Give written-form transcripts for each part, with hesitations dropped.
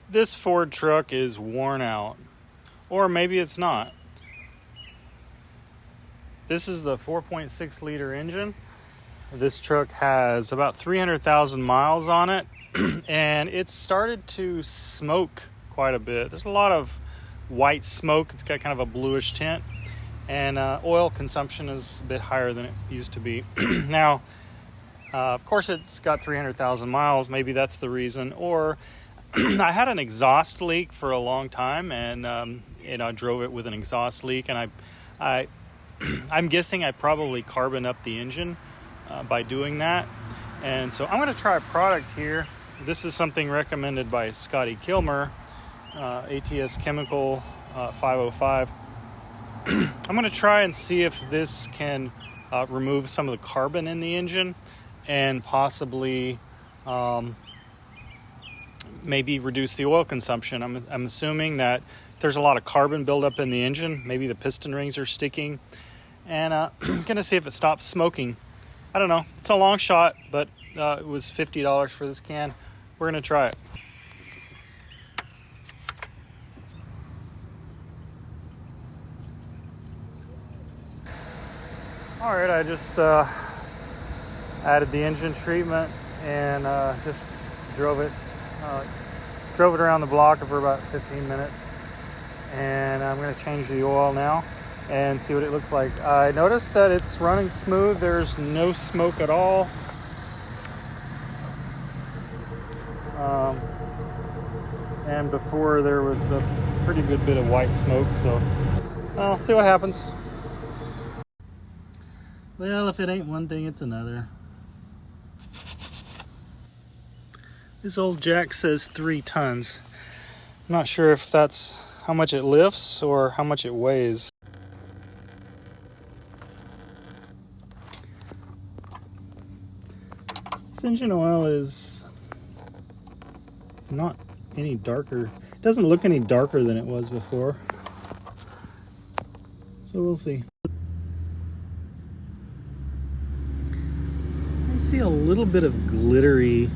This Ford truck is worn out, or maybe it's not. This is the 4.6 liter engine. This truck has about 300,000 miles on it, and it's started to smoke quite a bit. There's a lot of white smoke. It's got kind of a bluish tint, and oil consumption is a bit higher than it used to be. Now, of course, it's got 300,000 miles. Maybe that's the reason. Or I had an exhaust leak for a long time, and I drove it with an exhaust leak, and I'm guessing I probably carboned up the engine by doing that. And so I'm going to try a product here. This is something recommended by Scotty Kilmer, ATS Chemical 505. I'm going to try and see if this can remove some of the carbon in the engine and possibly maybe reduce the oil consumption. I'm assuming that there's a lot of carbon buildup in the engine. Maybe the piston rings are sticking. And I'm going to see if it stops smoking. I don't know. It's a long shot, but it was $50 for this can. We're going to try it. All right, I just added the engine treatment and just drove it around the block for about 15 minutes. And I'm going to change the oil now and see what it looks like. I noticed that it's running smooth. There's no smoke at all. And before there was a pretty good bit of white smoke, so I'll see what happens. Well, if it ain't one thing, it's another. This old jack says 3 tons. I'm not sure if that's how much it lifts or how much it weighs. This engine oil is not any darker. It doesn't look any darker than it was before. So we'll see. I see a little bit of glittery,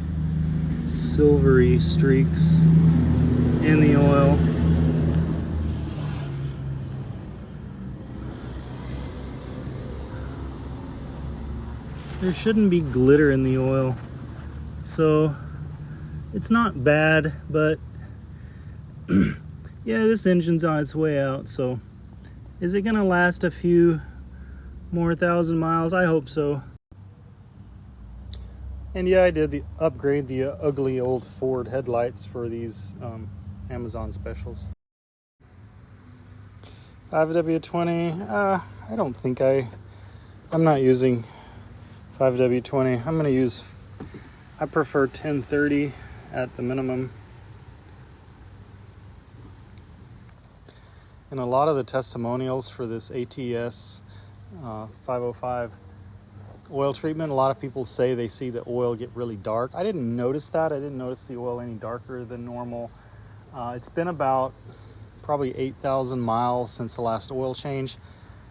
silvery streaks in the oil. There shouldn't be glitter in the oil, so it's not bad, but yeah, this engine's on its way out. So is it gonna last a few more thousand miles? I hope so. And yeah, I did upgrade the ugly old Ford headlights for these Amazon specials. 5W20, I don't think I'm not using 5W20. I'm going to I prefer 1030 at the minimum. And a lot of the testimonials for this ATS 505 oil treatment, a lot of people say they see the oil get really dark. I didn't notice that. I didn't notice the oil any darker than normal. It's been about probably 8,000 miles since the last oil change.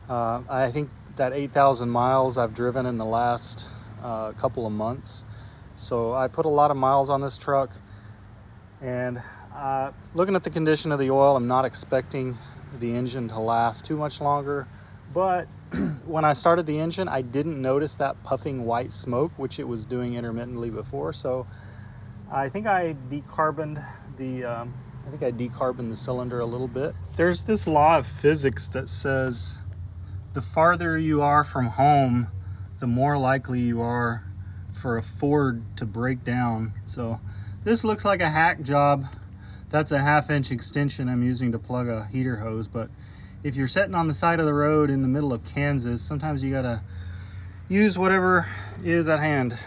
I think that 8,000 miles I've driven in the last couple of months. So I put a lot of miles on this truck, and looking at the condition of the oil, I'm not expecting the engine to last too much longer. But when I started the engine, I didn't notice that puffing white smoke, which it was doing intermittently before. So I think I decarboned the cylinder a little bit. There's this law of physics that says the farther you are from home, the more likely you are for a Ford to break down. So this looks like a hack job. That's a 1/2-inch extension I'm using to plug a heater hose, but if you're sitting on the side of the road in the middle of Kansas, sometimes you gotta use whatever is at hand.